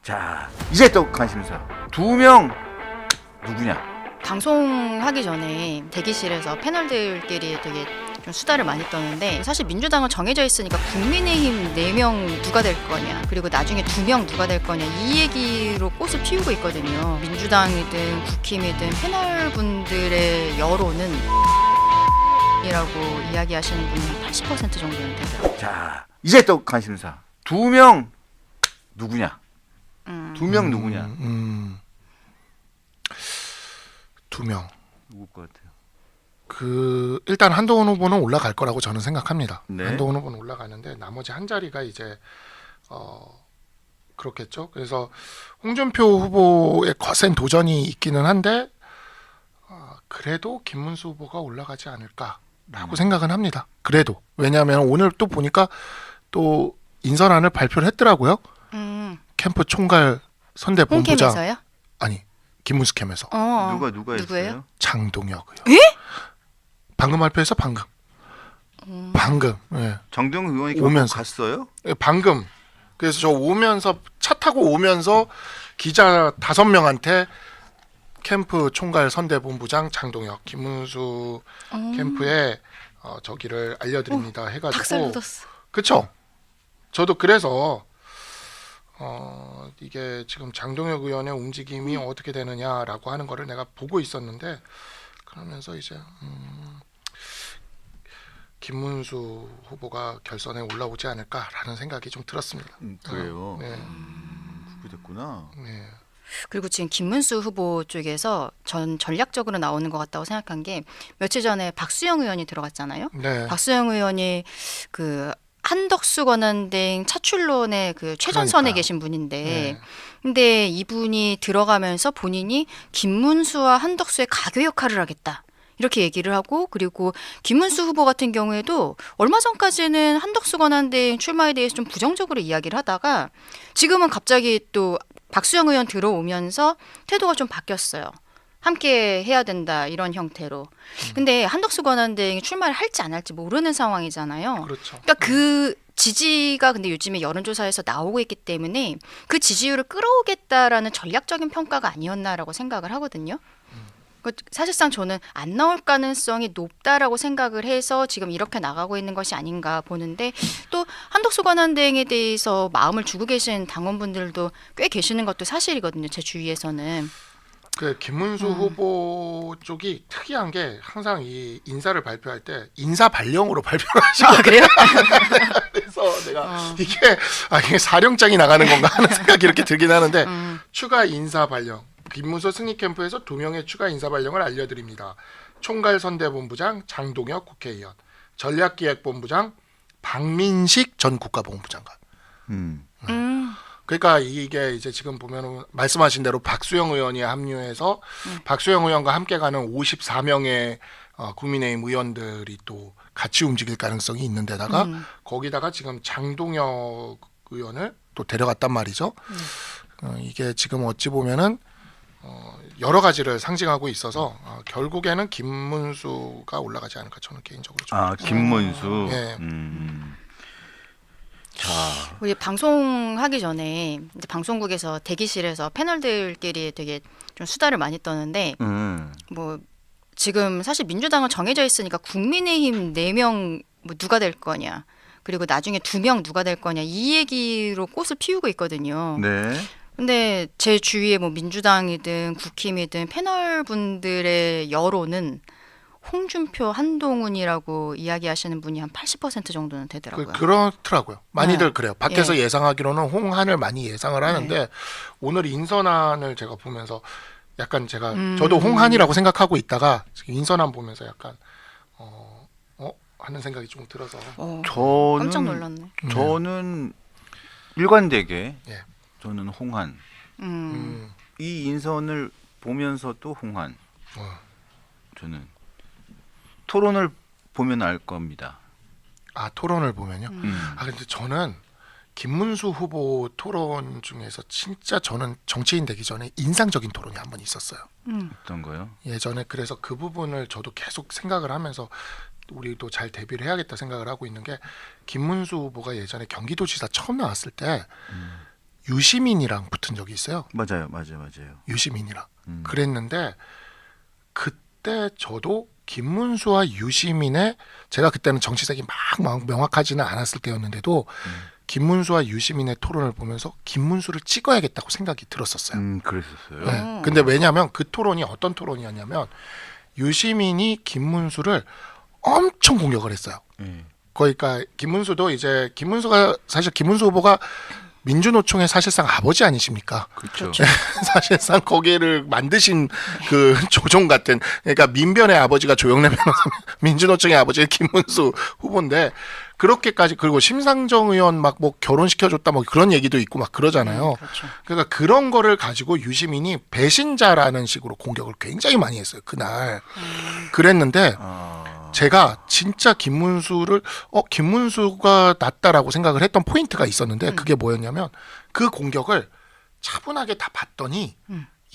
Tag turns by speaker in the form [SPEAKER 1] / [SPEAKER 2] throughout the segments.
[SPEAKER 1] 자, 이제 또 관심사. 두 명 누구냐?
[SPEAKER 2] 방송하기 전에 대기실에서 패널들끼리 되게 좀 수다를 많이 떠는데, 사실 민주당은 정해져 있으니까 국민의힘 4명 누가 될 거냐, 그리고 나중에 2명 누가 될 거냐, 이 얘기로 꽃을 피우고 있거든요. 민주당이든 국힘이든 패널분들의 여론은 이라고 이야기하시는 분이 80% 정도는 되더라고요.
[SPEAKER 1] 자, 이제 또 관심사. 두 명 누구냐? 두 명 누구냐?
[SPEAKER 3] 두 명.
[SPEAKER 1] 누굴 것 같아요?
[SPEAKER 3] 일단 한동훈 후보는 올라갈 거라고 저는 생각합니다.
[SPEAKER 1] 네.
[SPEAKER 3] 한동훈 후보는 올라가는데 나머지 한 자리가 이제 그렇겠죠. 그래서 홍준표 후보의 거센 도전이 있기는 한데 그래도 김문수 후보가 올라가지 않을까라고 생각은 합니다. 그래도 왜냐하면 오늘 또 보니까 또 인선안을 발표를 했더라고요. 캠프 총괄 선대 본부장.
[SPEAKER 2] 홍캠에서요?
[SPEAKER 3] 아니 김문수 캠에서
[SPEAKER 1] 누가
[SPEAKER 2] 누구예요?
[SPEAKER 1] 했어요?
[SPEAKER 3] 장동혁 의원. 방금 발표해서 방금. 예.
[SPEAKER 1] 정동영 의원이
[SPEAKER 3] 오면서.
[SPEAKER 1] 갔어요?
[SPEAKER 3] 예, 방금. 그래서 저 오면서 차 타고 오면서 기자 5명한테 캠프 총괄 선대본부장 장동혁 김문수 캠프에 저기를 알려드립니다
[SPEAKER 2] 박살
[SPEAKER 3] 해가지고.
[SPEAKER 2] 묻었어.
[SPEAKER 3] 그쵸? 저도 그래서 이게 지금 장동혁 의원의 움직임이 어떻게 되느냐라고 하는 거를 내가 보고 있었는데, 그러면서 이제 김문수 후보가 결선에 올라오지 않을까라는 생각이 좀 들었습니다.
[SPEAKER 1] 그래요.
[SPEAKER 3] 네.
[SPEAKER 1] 그렇게 됐구나.
[SPEAKER 3] 네.
[SPEAKER 2] 그리고 지금 김문수 후보 쪽에서 전 전략적으로 나오는 것 같다고 생각한 게, 며칠 전에 박수영 의원이 들어갔잖아요.
[SPEAKER 3] 네.
[SPEAKER 2] 박수영 의원이 그 한덕수 권한대행 차출론의 그 최전선에
[SPEAKER 3] 그러니까요.
[SPEAKER 2] 계신 분인데,
[SPEAKER 3] 네.
[SPEAKER 2] 근데 이분이 들어가면서 본인이 김문수와 한덕수의 가교 역할을 하겠다, 이렇게 얘기를 하고, 그리고 김문수 후보 같은 경우에도 얼마 전까지는 한덕수 권한대행 출마에 대해서 좀 부정적으로 이야기를 하다가 지금은 갑자기 또 박수영 의원 들어오면서 태도가 좀 바뀌었어요. 함께 해야 된다, 이런 형태로. 근데 한덕수 권한대행이 출마를 할지 안 할지 모르는 상황이잖아요.
[SPEAKER 3] 그렇죠.
[SPEAKER 2] 그러니까 그 지지가 근데 요즘에 여론조사에서 나오고 있기 때문에 그 지지율을 끌어오겠다라는 전략적인 평가가 아니었나라고 생각을 하거든요. 사실상 저는 안 나올 가능성이 높다라고 생각을 해서 지금 이렇게 나가고 있는 것이 아닌가 보는데, 또 한덕수 권한대행에 대해서 마음을 주고 계신 당원분들도 꽤 계시는 것도 사실이거든요. 제 주위에서는.
[SPEAKER 3] 그 김문수 후보 쪽이 특이한 게 항상 이 인사를 발표할 때 인사 발령으로 발표를 하시고.
[SPEAKER 2] 그래요?
[SPEAKER 3] 그래서 내가 이게 사령장이 나가는 건가 하는 생각이 이렇게 들긴 하는데, 추가 인사 발령. 김문수 승리 캠프에서 2명의 추가 인사 발령을 알려드립니다. 총괄 선대본부장 장동혁 국회의원, 전략기획본부장 박민식 전 국가보훈부 장관. 그러니까 이게 이제 지금 보면은 말씀하신 대로 박수영 의원이 합류해서 박수영 의원과 함께 가는 54명의 국민의힘 의원들이 또 같이 움직일 가능성이 있는 데다가 거기다가 지금 장동혁 의원을 또 데려갔단 말이죠. 이게 지금 어찌 보면은 여러 가지를 상징하고 있어서 결국에는 김문수가 올라가지 않을까 저는 개인적으로 좀.
[SPEAKER 1] 김문수.
[SPEAKER 3] 예.
[SPEAKER 1] 자,
[SPEAKER 2] 우리 방송하기 전에 이제 방송국에서 대기실에서 패널들끼리 되게 좀 수다를 많이 떠는데, 뭐 지금 사실 민주당은 정해져 있으니까 국민의힘 4명 뭐 누가 될 거냐, 그리고 나중에 2명 누가 될 거냐, 이 얘기로 꽃을 피우고 있거든요.
[SPEAKER 1] 네.
[SPEAKER 2] 근데 제 주위에 뭐 민주당이든 국힘이든 패널분들의 여론은 홍준표, 한동훈이라고 이야기하시는 분이 한 80% 정도는 되더라고요.
[SPEAKER 3] 그렇더라고요. 많이들
[SPEAKER 2] 네.
[SPEAKER 3] 그래요. 밖에서
[SPEAKER 2] 예.
[SPEAKER 3] 예상하기로는 홍한을 많이 예상을 하는데, 오늘 인선안을 제가 보면서 약간 저도 홍한이라고 생각하고 있다가 인선안 보면서 약간 하는 생각이 좀 들어서.
[SPEAKER 2] 깜짝 놀랐네.
[SPEAKER 1] 저는 일관되게
[SPEAKER 3] 예.
[SPEAKER 1] 저는 홍한.
[SPEAKER 2] 음.
[SPEAKER 1] 이 인선을 보면서도 홍한. 저는 토론을 보면 알 겁니다.
[SPEAKER 3] 토론을 보면요. 근데 저는 김문수 후보 토론 중에서 진짜 저는 정치인 되기 전에 인상적인 토론이 한 번 있었어요.
[SPEAKER 1] 어떤 거요?
[SPEAKER 3] 예전에. 그래서 그 부분을 저도 계속 생각을 하면서 우리도 잘 대비를 해야겠다 생각을 하고 있는 게, 김문수 후보가 예전에 경기도지사 처음 나왔을 때 유시민이랑 붙은 적이 있어요.
[SPEAKER 1] 맞아요.
[SPEAKER 3] 유시민이랑. 그랬는데 그때 저도 김문수와 유시민의 제가 그때는 정치색이 막 명확하지는 않았을 때였는데도 김문수와 유시민의 토론을 보면서 김문수를 찍어야겠다고 생각이 들었었어요.
[SPEAKER 1] 그랬었어요.
[SPEAKER 3] 네. 근데 왜냐하면 그 토론이 어떤 토론이었냐면 유시민이 김문수를 엄청 공격을 했어요. 그러니까 김문수도 이제 김문수가 사실 김문수 후보가 민주노총의 사실상 아버지 아니십니까?
[SPEAKER 1] 그렇죠.
[SPEAKER 3] 사실상 거기를 만드신 그 조종 같은 그러니까 민변의 아버지가 조영래 변호사, 민주노총의 아버지가 김문수 후보인데 그렇게까지 그리고 심상정 의원 막 뭐 결혼시켜줬다 뭐 그런 얘기도 있고 막 그러잖아요.
[SPEAKER 2] 그렇죠.
[SPEAKER 3] 그러니까 그런 거를 가지고 유시민이 배신자라는 식으로 공격을 굉장히 많이 했어요. 그날 그랬는데 제가 진짜 김문수를 김문수가 낫다라고 생각을 했던 포인트가 있었는데 그게 뭐였냐면 그 공격을 차분하게 다 봤더니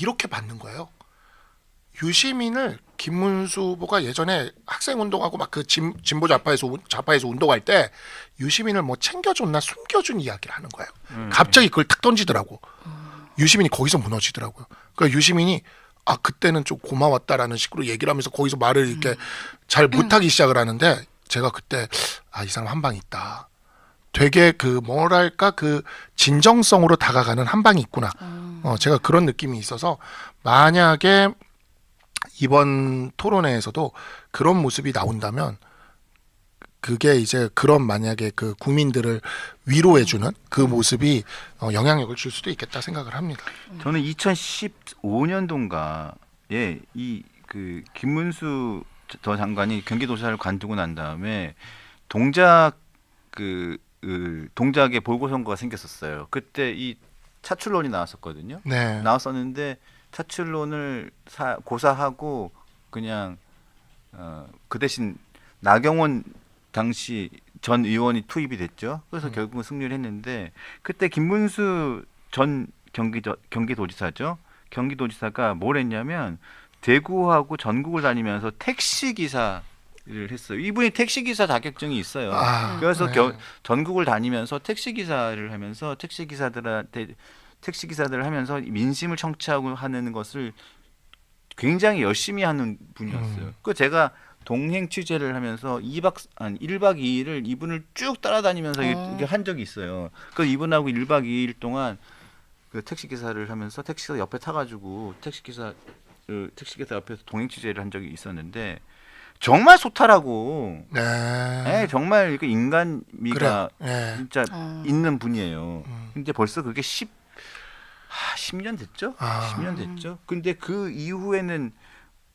[SPEAKER 3] 이렇게 받는 거예요. 유시민을 김문수 후보가 예전에 학생 운동하고 막 그 진보 좌파에서 운동할 때 유시민을 뭐 챙겨줬나 숨겨준 이야기를 하는 거예요. 갑자기 그걸 탁 던지더라고. 유시민이 거기서 무너지더라고요. 그러니까 유시민이 그때는 좀 고마웠다라는 식으로 얘기를 하면서 거기서 말을 이렇게 잘 못하기 시작을 하는데 제가 그때 이 사람 한 방 있다. 되게 그 뭐랄까 그 진정성으로 다가가는 한 방이 있구나. 제가 그런 느낌이 있어서 만약에 이번 토론회에서도 그런 모습이 나온다면 그게 이제 그런 만약에 그 국민들을 위로해주는 그 모습이 영향력을 줄 수도 있겠다 생각을 합니다.
[SPEAKER 1] 저는 2015년도인가에 이 그 김문수 전 장관이 경기도지사를 관두고 난 다음에 동작의 보궐선거가 생겼었어요. 그때 이 차출론이 나왔었거든요.
[SPEAKER 3] 네.
[SPEAKER 1] 나왔었는데 차출론을 고사하고 그냥 그 대신 나경원 당시 전 의원이 투입이 됐죠. 그래서 결국은 승리를 했는데 그때 김문수 전 경기도지사죠. 경기도지사가 뭘 했냐면 대구하고 전국을 다니면서 택시 기사를 했어요. 이분이 택시 기사 자격증이 있어요. 그래서
[SPEAKER 3] 네.
[SPEAKER 1] 전국을 다니면서 택시 기사를 하면서 택시 기사들을 하면서 민심을 청취하고 하는 것을 굉장히 열심히 하는 분이었어요. 그 제가 동행 취재를 하면서 1박 2일을 이분을 쭉 따라다니면서 이렇게 한 적이 있어요. 그 이분하고 1박 2일 동안 그 택시 기사를 하면서 택시기사 옆에 타가지고 택시기사 옆에서 동행 취재를 한 적이 있었는데 정말 소탈하고
[SPEAKER 3] 네.
[SPEAKER 1] 정말 그 인간미가
[SPEAKER 3] 그래.
[SPEAKER 1] 진짜 있는 분이에요. 근데 벌써 그게 10년 됐죠? 10년 됐죠. 근데 그 이후에는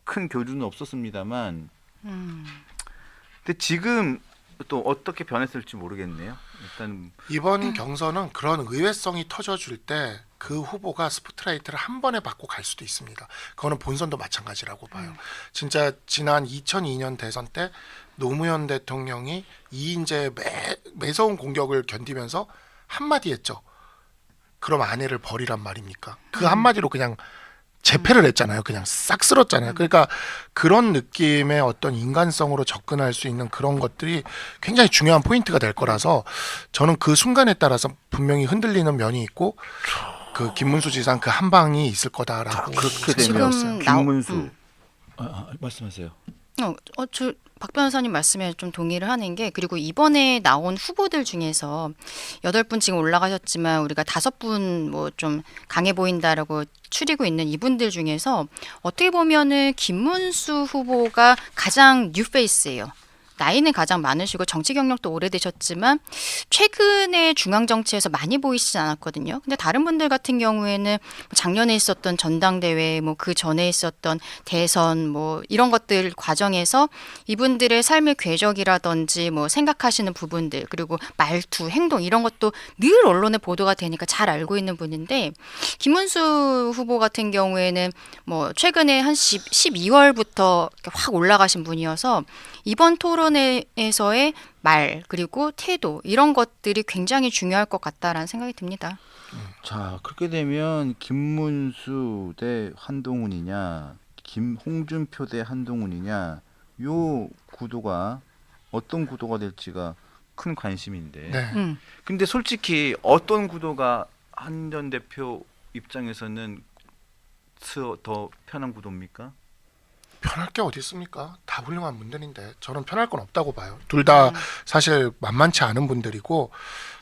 [SPEAKER 1] 큰 교류는 없었습니다만 근데 지금 또 어떻게 변했을지 모르겠네요. 일단
[SPEAKER 3] 이번 경선은 그런 의외성이 터져줄 때 그 후보가 스포트라이트를 한 번에 받고 갈 수도 있습니다. 그거는 본선도 마찬가지라고 봐요. 진짜 지난 2002년 대선 때 노무현 대통령이 이인재의 매서운 공격을 견디면서 한마디 했죠. 그럼 아내를 버리란 말입니까? 그 한마디로 그냥 재패를 했잖아요. 그냥 싹 쓸었잖아요. 그러니까 그런 느낌의 어떤 인간성으로 접근할 수 있는 그런 것들이 굉장히 중요한 포인트가 될 거라서 저는 그 순간에 따라서 분명히 흔들리는 면이 있고 그 김문수 지사는 그 한 방이 있을 거다라고
[SPEAKER 1] 그렇게
[SPEAKER 2] 지금
[SPEAKER 1] 되면 김문수 말씀하세요.
[SPEAKER 2] 박 변호사님 말씀에 좀 동의를 하는 게 그리고 이번에 나온 후보들 중에서 8분 지금 올라가셨지만 우리가 5분 뭐 좀 강해 보인다라고 추리고 있는 이분들 중에서 어떻게 보면은 김문수 후보가 가장 뉴페이스예요. 나이는 가장 많으시고 정치 경력도 오래되셨지만 최근에 중앙 정치에서 많이 보이시지 않았거든요. 근데 다른 분들 같은 경우에는 작년에 있었던 전당대회, 뭐 그 전에 있었던 대선, 뭐 이런 것들 과정에서 이분들의 삶의 궤적이라든지 뭐 생각하시는 부분들 그리고 말투, 행동 이런 것도 늘 언론에 보도가 되니까 잘 알고 있는 분인데 김문수 후보 같은 경우에는 뭐 최근에 한 12월부터 확 올라가신 분이어서 이번 토론회에서의 말 그리고 태도 이런 것들이 굉장히 중요할 것 같다라는 생각이 듭니다.
[SPEAKER 1] 자 그렇게 되면 김문수 대 한동훈이냐 홍준표 대 한동훈이냐 요 구도가 어떤 구도가 될지가 큰 관심인데
[SPEAKER 3] 네.
[SPEAKER 1] 근데 솔직히 어떤 구도가 한 전 대표 입장에서는 더 편한 구도입니까?
[SPEAKER 3] 편할 게 어디 있습니까? 다 훌륭한 분들인데 저는 편할 건 없다고 봐요. 둘 다 사실 만만치 않은 분들이고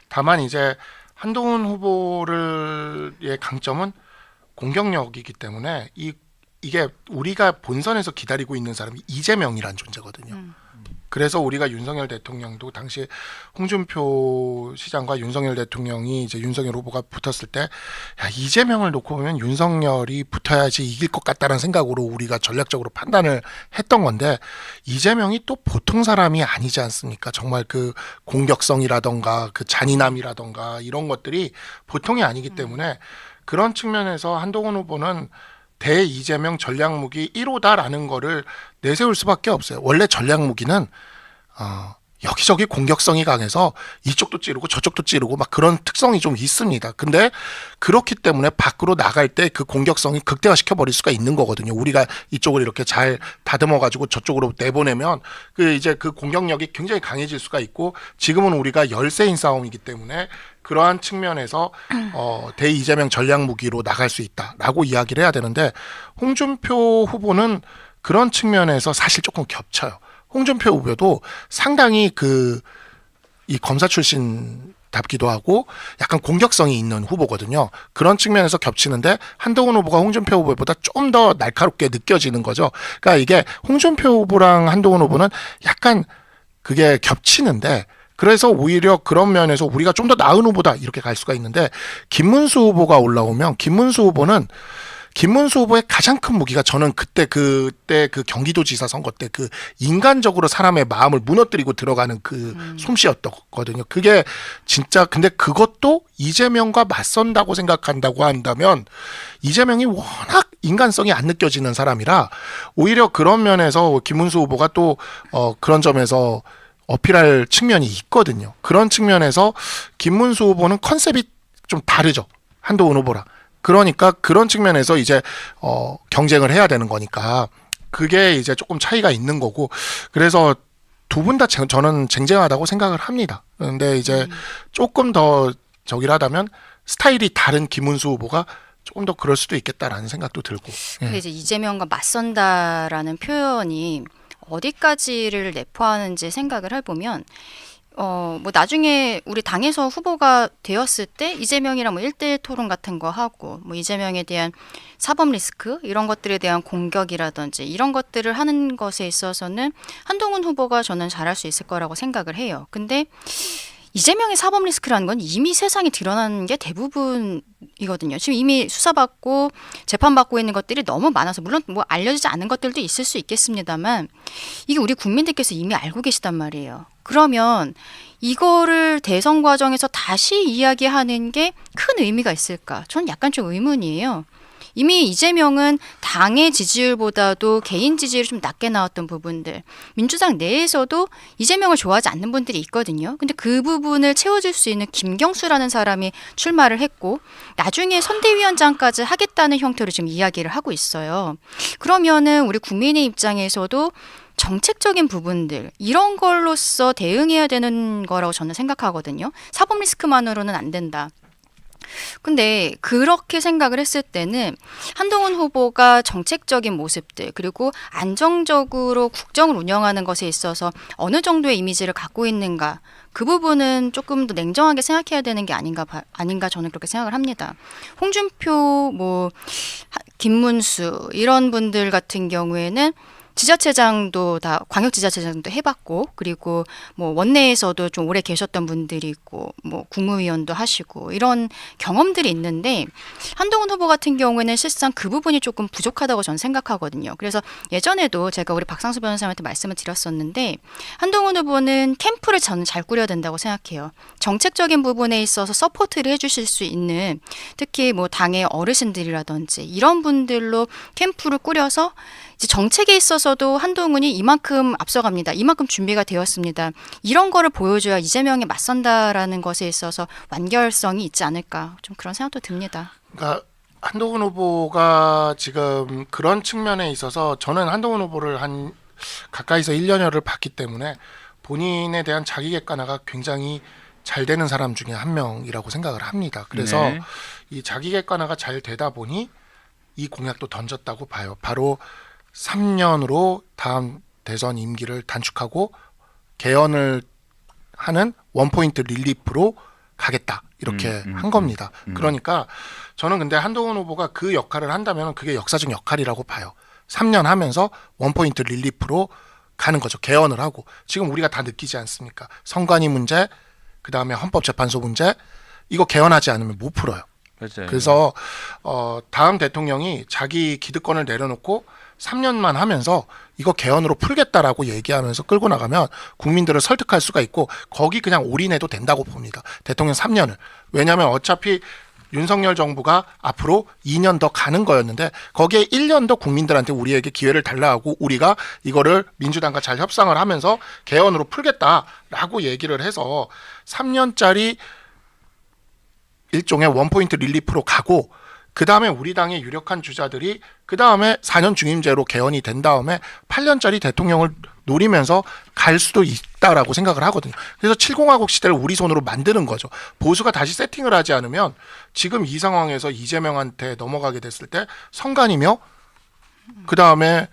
[SPEAKER 3] 다만 이제 한동훈 후보의 강점은 공격력이기 때문에 이게 우리가 본선에서 기다리고 있는 사람이 이재명이란 존재거든요. 그래서 우리가 윤석열 대통령도 당시 홍준표 시장과 윤석열 대통령이 이제 윤석열 후보가 붙었을 때 야, 이재명을 놓고 보면 윤석열이 붙어야지 이길 것 같다는 생각으로 우리가 전략적으로 판단을 했던 건데 이재명이 또 보통 사람이 아니지 않습니까? 정말 그 공격성이라던가 그 잔인함이라던가 이런 것들이 보통이 아니기 때문에 그런 측면에서 한동훈 후보는 대 이재명 전략무기 1호다라는 거를 내세울 수밖에 없어요. 원래 전략무기는 여기저기 공격성이 강해서 이쪽도 찌르고 저쪽도 찌르고 막 그런 특성이 좀 있습니다. 근데 그렇기 때문에 밖으로 나갈 때 그 공격성이 극대화시켜 버릴 수가 있는 거거든요. 우리가 이쪽을 이렇게 잘 다듬어 가지고 저쪽으로 내보내면 이제 그 공격력이 굉장히 강해질 수가 있고 지금은 우리가 열세인 싸움이기 때문에 그러한 측면에서 대 이재명 전략 무기로 나갈 수 있다라고 이야기를 해야 되는데 홍준표 후보는 그런 측면에서 사실 조금 겹쳐요. 홍준표 후보도 상당히 이 검사 출신답기도 하고 약간 공격성이 있는 후보거든요. 그런 측면에서 겹치는데 한동훈 후보가 홍준표 후보보다 좀 더 날카롭게 느껴지는 거죠. 그러니까 이게 홍준표 후보랑 한동훈 후보는 약간 그게 겹치는데 그래서 오히려 그런 면에서 우리가 좀 더 나은 후보다 이렇게 갈 수가 있는데 김문수 후보가 올라오면 김문수 후보의 가장 큰 무기가 저는 그때 그 경기도지사 선거 때 그 인간적으로 사람의 마음을 무너뜨리고 들어가는 그 솜씨였거든요. 그게 진짜 근데 그것도 이재명과 맞선다고 생각한다고 한다면 이재명이 워낙 인간성이 안 느껴지는 사람이라 오히려 그런 면에서 김문수 후보가 또 그런 점에서 어필할 측면이 있거든요. 그런 측면에서 김문수 후보는 컨셉이 좀 다르죠. 한동훈 후보랑. 그러니까 그런 측면에서 이제 경쟁을 해야 되는 거니까 그게 이제 조금 차이가 있는 거고 그래서 두 분 다 저는 쟁쟁하다고 생각을 합니다. 그런데 이제 조금 더 저기라다면 스타일이 다른 김문수 후보가 조금 더 그럴 수도 있겠다라는 생각도 들고.
[SPEAKER 2] 근데 이제 이재명과 맞선다라는 표현이 어디까지를 내포하는지 생각을 해보면 뭐 나중에 우리 당에서 후보가 되었을 때 이재명이랑 뭐 1대1 토론 같은 거 하고 뭐 이재명에 대한 사법 리스크 이런 것들에 대한 공격이라든지 이런 것들을 하는 것에 있어서는 한동훈 후보가 저는 잘할 수 있을 거라고 생각을 해요. 근데 이재명의 사법 리스크라는 건 이미 세상에 드러난 게 대부분이거든요. 지금 이미 수사받고 재판받고 있는 것들이 너무 많아서 물론 뭐 알려지지 않은 것들도 있을 수 있겠습니다만 이게 우리 국민들께서 이미 알고 계시단 말이에요. 그러면 이거를 대선 과정에서 다시 이야기하는 게 큰 의미가 있을까? 저는 약간 좀 의문이에요. 이미 이재명은 당의 지지율보다도 개인 지지율이 좀 낮게 나왔던 부분들, 민주당 내에서도 이재명을 좋아하지 않는 분들이 있거든요. 근데 그 부분을 채워줄 수 있는 김경수라는 사람이 출마를 했고 나중에 선대위원장까지 하겠다는 형태로 지금 이야기를 하고 있어요. 그러면은 우리 국민의 입장에서도 정책적인 부분들 이런 걸로써 대응해야 되는 거라고 저는 생각하거든요. 사법 리스크만으로는 안 된다. 근데 그렇게 생각을 했을 때는 한동훈 후보가 정책적인 모습들 그리고 안정적으로 국정을 운영하는 것에 있어서 어느 정도의 이미지를 갖고 있는가 그 부분은 조금 더 냉정하게 생각해야 되는 게 아닌가 저는 그렇게 생각을 합니다. 홍준표 김문수 이런 분들 같은 경우에는 지자체장도 다 광역지자체장도 해봤고 그리고 뭐 원내에서도 좀 오래 계셨던 분들이 있고 뭐 국무위원도 하시고 이런 경험들이 있는데 한동훈 후보 같은 경우에는 실상 그 부분이 조금 부족하다고 저는 생각하거든요. 그래서 예전에도 제가 우리 박상수 변호사님한테 말씀을 드렸었는데 한동훈 후보는 캠프를 저는 잘 꾸려야 된다고 생각해요. 정책적인 부분에 있어서 서포트를 해주실 수 있는 특히 뭐 당의 어르신들이라든지 이런 분들로 캠프를 꾸려서 이제 정책에 있어서도 한동훈이 이만큼 앞서갑니다. 이만큼 준비가 되었습니다. 이런 거를 보여줘야 이재명에 맞선다라는 것에 있어서 완결성이 있지 않을까 좀 그런 생각도 듭니다.
[SPEAKER 3] 그러니까 한동훈 후보가 지금 그런 측면에 있어서 저는 한동훈 후보를 한 가까이서 1년여를 봤기 때문에 본인에 대한 자기 객관화가 굉장히 잘 되는 사람 중에 한 명이라고 생각을 합니다. 그래서
[SPEAKER 1] 네.
[SPEAKER 3] 이 자기 객관화가 잘 되다 보니 이 공약도 던졌다고 봐요. 바로 3년으로 다음 대선 임기를 단축하고 개헌을 하는 원포인트 릴리프로 가겠다. 이렇게 한 겁니다. 그러니까 저는 근데 한동훈 후보가 그 역할을 한다면 그게 역사적 역할이라고 봐요. 3년 하면서 원포인트 릴리프로 가는 거죠. 개헌을 하고. 지금 우리가 다 느끼지 않습니까? 선관위 문제, 그다음에 헌법재판소 문제, 이거 개헌하지 않으면 못 풀어요.
[SPEAKER 1] 맞아요.
[SPEAKER 3] 그래서 다음 대통령이 자기 기득권을 내려놓고 3년만 하면서 이거 개헌으로 풀겠다라고 얘기하면서 끌고 나가면 국민들을 설득할 수가 있고 거기 그냥 올인해도 된다고 봅니다. 대통령 3년을. 왜냐하면 어차피 윤석열 정부가 앞으로 2년 더 가는 거였는데 거기에 1년 더 국민들한테 우리에게 기회를 달라고 우리가 이거를 민주당과 잘 협상을 하면서 개헌으로 풀겠다라고 얘기를 해서 3년짜리 일종의 원포인트 릴리프로 가고 그 다음에 우리 당의 유력한 주자들이 그 다음에 4년 중임제로 개헌이 된 다음에 8년짜리 대통령을 노리면서 갈 수도 있다라고 생각을 하거든요. 그래서 7공화국 시대를 우리 손으로 만드는 거죠. 보수가 다시 세팅을 하지 않으면 지금 이 상황에서 이재명한테 넘어가게 됐을 때 선관위며 그 다음에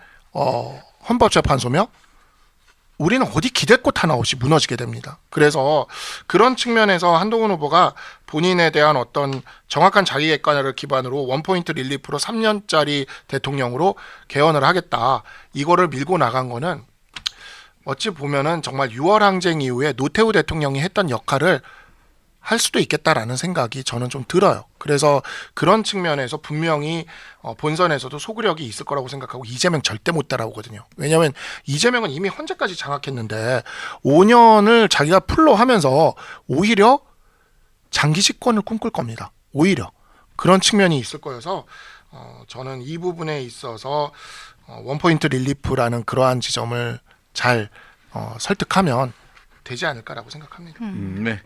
[SPEAKER 3] 헌법재판소며 우리는 어디 기댈 곳 하나 없이 무너지게 됩니다. 그래서 그런 측면에서 한동훈 후보가 본인에 대한 어떤 정확한 자기 객관화를 기반으로 원포인트 릴리프로 3년짜리 대통령으로 개헌을 하겠다. 이거를 밀고 나간 거는 어찌 보면은 정말 6월 항쟁 이후에 노태우 대통령이 했던 역할을 할 수도 있겠다라는 생각이 저는 좀 들어요. 그래서 그런 측면에서 분명히 본선에서도 소구력이 있을 거라고 생각하고 이재명 절대 못 따라오거든요. 왜냐하면 이재명은 이미 헌재까지 장악했는데 5년을 자기가 풀로 하면서 오히려 장기 집권을 꿈꿀 겁니다. 오히려 그런 측면이 있을 거여서 저는 이 부분에 있어서 원포인트 릴리프라는 그러한 지점을 잘 설득하면 되지 않을까라고 생각합니다.
[SPEAKER 1] 네.